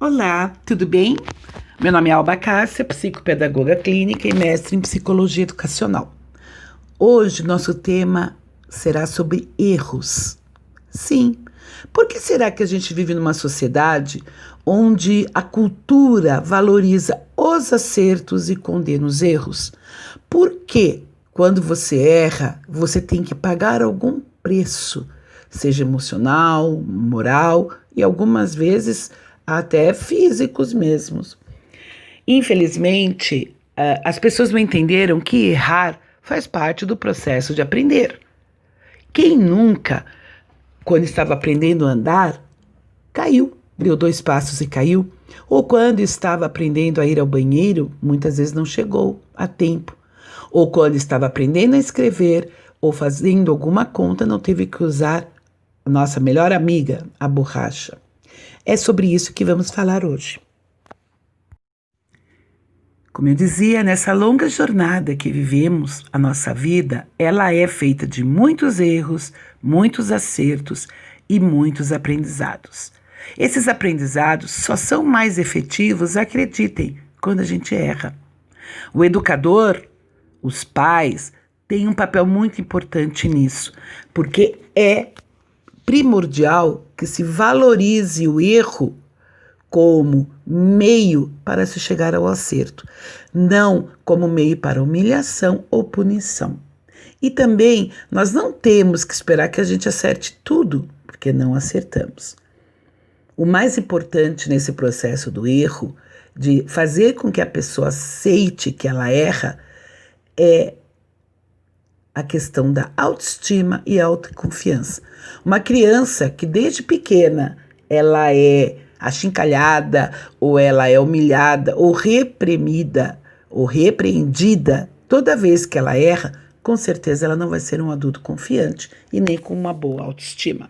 Olá, tudo bem? Meu nome é Alba Cássia, psicopedagoga clínica e mestre em psicologia educacional. Hoje nosso tema será sobre erros. Sim, por que será que a gente vive numa sociedade onde a cultura valoriza os acertos e condena os erros? Por que quando você erra, você tem que pagar algum preço, seja emocional, moral e algumas vezes até físicos mesmos? Infelizmente, as pessoas não entenderam que errar faz parte do processo de aprender. Quem nunca, quando estava aprendendo a andar, caiu, deu 2 passos e caiu? Ou quando estava aprendendo a ir ao banheiro, muitas vezes não chegou a tempo. Ou quando estava aprendendo a escrever ou fazendo alguma conta, não teve que usar a nossa melhor amiga, a borracha. É sobre isso que vamos falar hoje. Como eu dizia, nessa longa jornada que vivemos, a nossa vida, ela é feita de muitos erros, muitos acertos e muitos aprendizados. Esses aprendizados só são mais efetivos, acreditem, quando a gente erra. O educador, os pais, têm um papel muito importante nisso, porque é primordial que se valorize o erro como meio para se chegar ao acerto, não como meio para humilhação ou punição. E também nós não temos que esperar que a gente acerte tudo, porque não acertamos. O mais importante nesse processo do erro, de fazer com que a pessoa aceite que ela erra, é a questão da autoestima e autoconfiança. Uma criança que desde pequena ela é achincalhada, ou ela é humilhada, ou reprimida, ou repreendida, toda vez que ela erra, com certeza ela não vai ser um adulto confiante e nem com uma boa autoestima.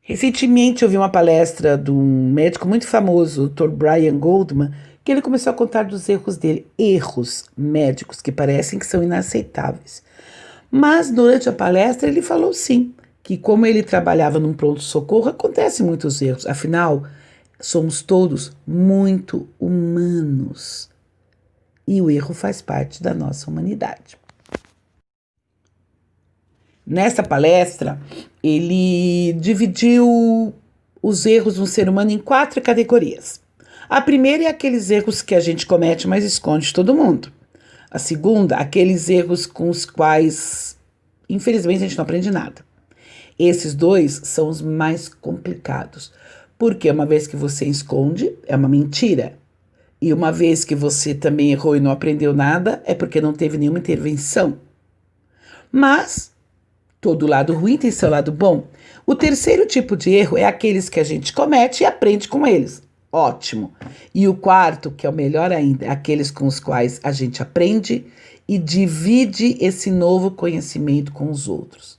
Recentemente eu vi uma palestra de um médico muito famoso, o Dr. Brian Goldman, que ele começou a contar dos erros dele, erros médicos que parecem que são inaceitáveis. Mas durante a palestra ele falou sim, que como ele trabalhava num pronto-socorro, acontecem muitos erros, afinal, somos todos muito humanos e o erro faz parte da nossa humanidade. Nessa palestra, ele dividiu os erros do ser humano em 4 categorias. A primeira é aqueles erros que a gente comete, mas esconde de todo mundo. A segunda, aqueles erros com os quais, infelizmente, a gente não aprende nada. Esses 2 são os mais complicados, porque uma vez que você esconde, é uma mentira. E uma vez que você também errou e não aprendeu nada, é porque não teve nenhuma intervenção. Mas todo lado ruim tem seu lado bom. O terceiro tipo de erro é aqueles que a gente comete e aprende com eles. Ótimo. E o quarto, que é o melhor ainda, é aqueles com os quais a gente aprende e divide esse novo conhecimento com os outros.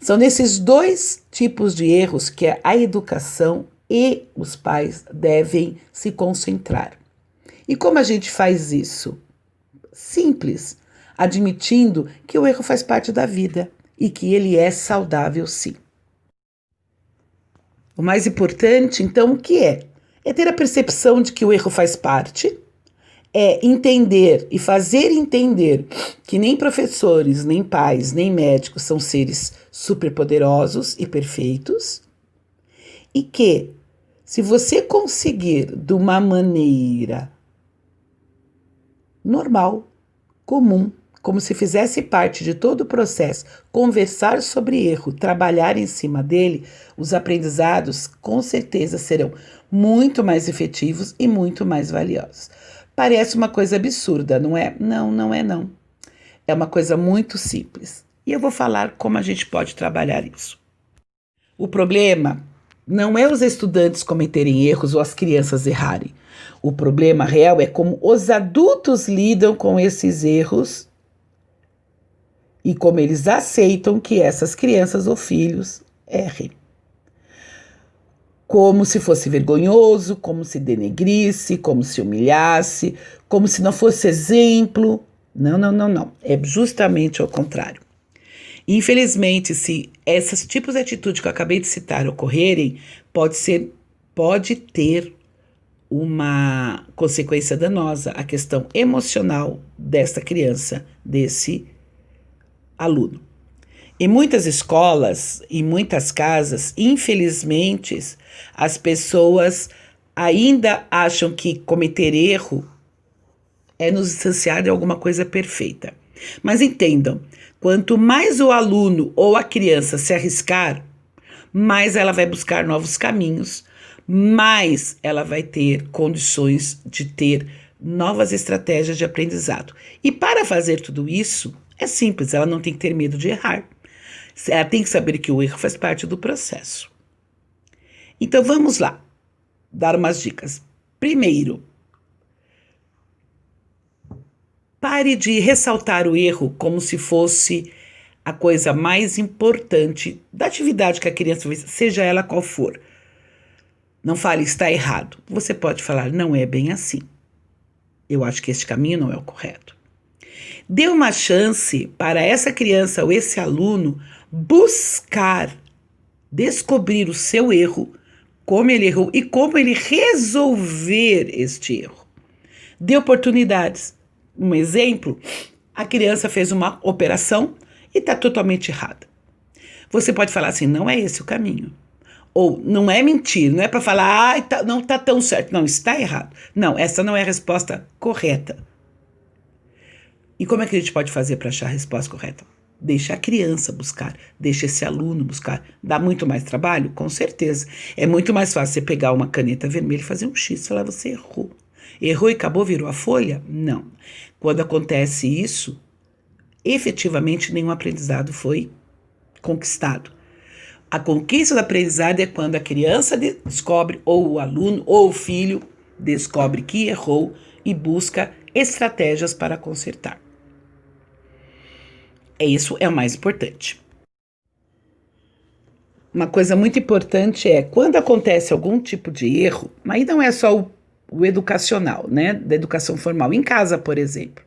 São nesses 2 tipos de erros que a educação e os pais devem se concentrar. E como a gente faz isso? Simples, admitindo que o erro faz parte da vida e que ele é saudável sim. O mais importante, então, o que é? É ter a percepção de que o erro faz parte, é entender e fazer entender que nem professores, nem pais, nem médicos são seres superpoderosos e perfeitos, e que se você conseguir de uma maneira normal, comum, como se fizesse parte de todo o processo, conversar sobre erro, trabalhar em cima dele, os aprendizados com certeza serão muito mais efetivos e muito mais valiosos. Parece uma coisa absurda, não é? Não, não é não. É uma coisa muito simples. E eu vou falar como a gente pode trabalhar isso. O problema não é os estudantes cometerem erros ou as crianças errarem. O problema real é como os adultos lidam com esses erros e como eles aceitam que essas crianças ou filhos errem. Como se fosse vergonhoso, como se denegrisse, como se humilhasse, como se não fosse exemplo. Não, não, não, não. É justamente ao contrário. Infelizmente, se esses tipos de atitude que eu acabei de citar ocorrerem, pode ter uma consequência danosa à questão emocional desta criança, desse aluno. Em muitas escolas, em muitas casas, infelizmente, as pessoas ainda acham que cometer erro é nos distanciar de alguma coisa perfeita. Mas entendam, quanto mais o aluno ou a criança se arriscar, mais ela vai buscar novos caminhos, mais ela vai ter condições de ter novas estratégias de aprendizado. E para fazer tudo isso, é simples, ela não tem que ter medo de errar. Ela tem que saber que o erro faz parte do processo. Então vamos lá, dar umas dicas. Primeiro, pare de ressaltar o erro como se fosse a coisa mais importante da atividade que a criança fez, seja ela qual for. Não fale, está errado. Você pode falar, não é bem assim. Eu acho que este caminho não é o correto. Dê uma chance para essa criança ou esse aluno buscar descobrir o seu erro, como ele errou e como ele resolver este erro. Dê oportunidades. Um exemplo, a criança fez uma operação e está totalmente errada. Você pode falar assim, não é esse o caminho. Ou não é mentir, não é para falar, não está tão certo. Não, está errado. Não, essa não é a resposta correta. E como é que a gente pode fazer para achar a resposta correta? Deixa a criança buscar, deixa esse aluno buscar. Dá muito mais trabalho? Com certeza. É muito mais fácil você pegar uma caneta vermelha e fazer um X e falar, você errou. Errou e acabou, virou a folha? Não. Quando acontece isso, efetivamente nenhum aprendizado foi conquistado. A conquista do aprendizado é quando a criança descobre, ou o aluno, ou o filho descobre que errou e busca estratégias para consertar. Isso é o mais importante. Uma coisa muito importante é, quando acontece algum tipo de erro, aí não é só o educacional, né, da educação formal, em casa, por exemplo.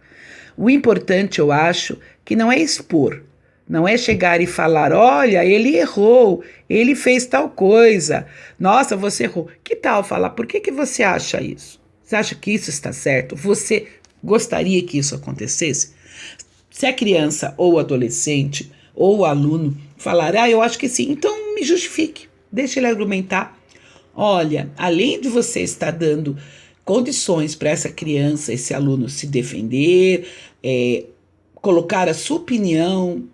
O importante, eu acho, que não é expor, não é chegar e falar, olha, ele errou, ele fez tal coisa, nossa, você errou. Que tal falar, por que você acha isso? Você acha que isso está certo? Você gostaria que isso acontecesse? Se a criança ou o adolescente ou o aluno falar, eu acho que sim, então me justifique, deixe ele argumentar. Olha, além de você estar dando condições para essa criança, esse aluno se defender, colocar a sua opinião,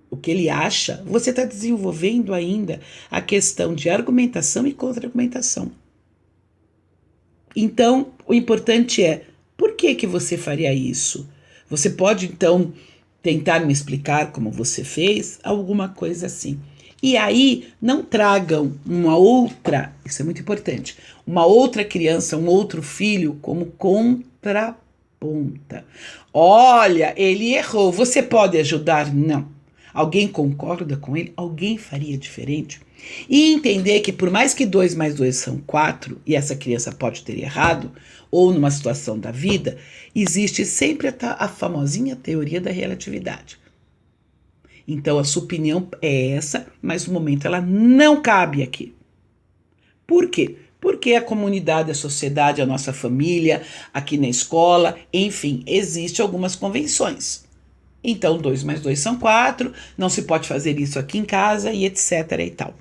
o que ele acha, você está desenvolvendo ainda a questão de argumentação e contra-argumentação. Então, o importante é, por que você faria isso? Você pode, então, tentar me explicar como você fez, alguma coisa assim. E aí, não tragam uma outra, isso é muito importante, uma outra criança, um outro filho como contraponta. Olha, ele errou, você pode ajudar? Não. Alguém concorda com ele? Alguém faria diferente? E entender que por mais que 2 mais 2 são 4, e essa criança pode ter errado, ou numa situação da vida, existe sempre a famosinha teoria da relatividade. Então a sua opinião é essa, mas no momento ela não cabe aqui. Por quê? Porque a comunidade, a sociedade, a nossa família, aqui na escola, enfim, existem algumas convenções. Então 2 mais 2 são 4, não se pode fazer isso aqui em casa e etc e tal.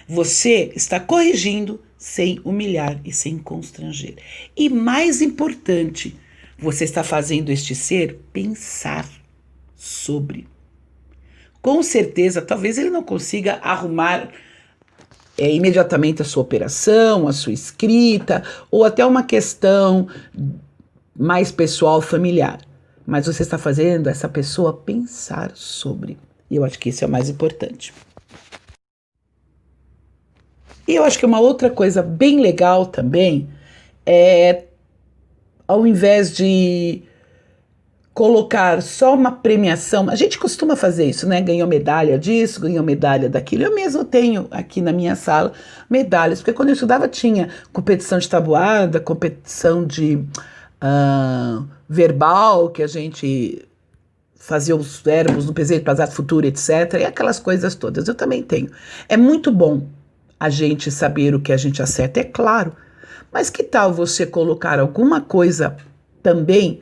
Você está corrigindo sem humilhar e sem constranger. E mais importante, você está fazendo este ser pensar sobre. Com certeza, talvez ele não consiga arrumar imediatamente a sua operação, a sua escrita, ou até uma questão mais pessoal, familiar. Mas você está fazendo essa pessoa pensar sobre. E eu acho que isso é o mais importante. E eu acho que uma outra coisa bem legal também é, ao invés de colocar só uma premiação, a gente costuma fazer isso, né? Ganhou medalha disso, ganhou medalha daquilo. Eu mesmo tenho aqui na minha sala medalhas, porque quando eu estudava tinha competição de tabuada, competição de verbal, que a gente fazia os verbos no presente, passado, futuro, etc. E aquelas coisas todas. Eu também tenho. É muito bom a gente saber o que a gente acerta, é claro, Mas que tal você colocar alguma coisa também,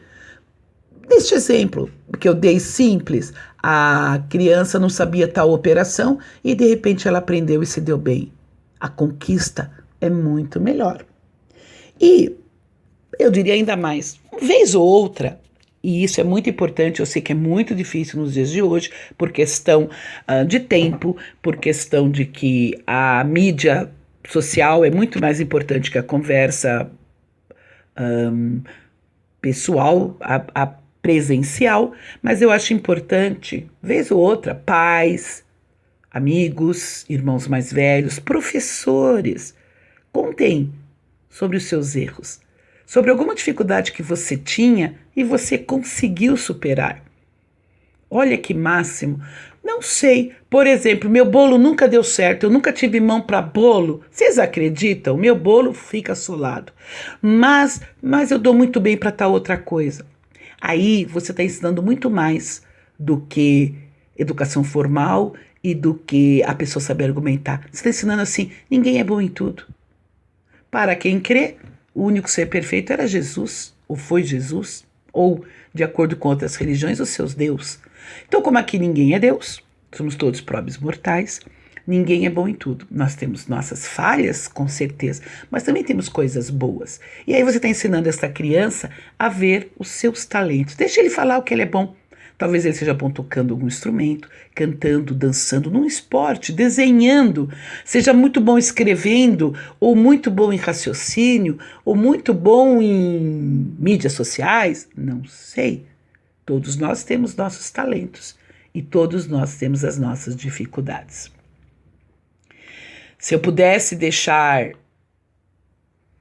neste exemplo que eu dei simples, a criança não sabia tal operação e de repente ela aprendeu e se deu bem. A conquista é muito melhor. E eu diria ainda mais, uma vez ou outra, e isso é muito importante, eu sei que é muito difícil nos dias de hoje, por questão de tempo, por questão de que a mídia social é muito mais importante que a conversa pessoal, a presencial, mas eu acho importante, vez ou outra, pais, amigos, irmãos mais velhos, professores, contem sobre os seus erros, sobre alguma dificuldade que você tinha e você conseguiu superar. Olha que máximo. Não sei, por exemplo, meu bolo nunca deu certo, eu nunca tive mão para bolo. Vocês acreditam? Meu bolo fica solado. Mas eu dou muito bem para tal outra coisa. Aí você está ensinando muito mais do que educação formal e do que a pessoa saber argumentar. Você está ensinando assim, ninguém é bom em tudo. Para quem crê, o único ser perfeito era Jesus, ou foi Jesus, ou, de acordo com outras religiões, os seus Deus. Então, como aqui ninguém é Deus, somos todos pobres mortais, ninguém é bom em tudo. Nós temos nossas falhas, com certeza, mas também temos coisas boas. E aí você está ensinando essa criança a ver os seus talentos. Deixa ele falar o que ele é bom. Talvez ele seja bom tocando algum instrumento, cantando, dançando, num esporte, desenhando, seja muito bom escrevendo, ou muito bom em raciocínio, ou muito bom em mídias sociais, não sei. Todos nós temos nossos talentos e todos nós temos as nossas dificuldades. Se eu pudesse deixar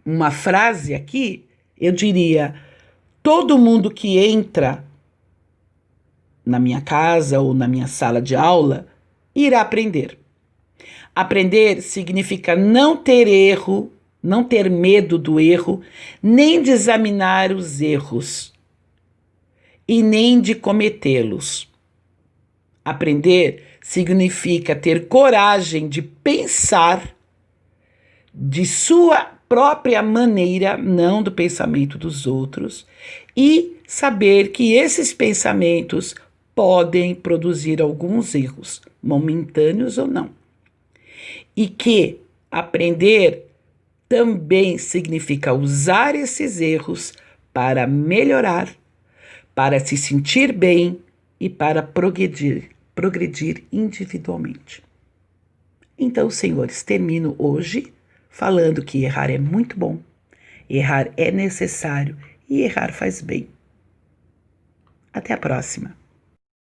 uma frase aqui, eu diria: todo mundo que entra na minha casa ou na minha sala de aula irá aprender. Aprender significa não ter erro, não ter medo do erro, nem de examinar os erros e nem de cometê-los. Aprender significa ter coragem de pensar de sua própria maneira, não do pensamento dos outros, e saber que esses pensamentos podem produzir alguns erros, momentâneos ou não. E que aprender também significa usar esses erros para melhorar, para se sentir bem e para progredir individualmente. Então, senhores, termino hoje falando que errar é muito bom, errar é necessário e errar faz bem. Até a próxima.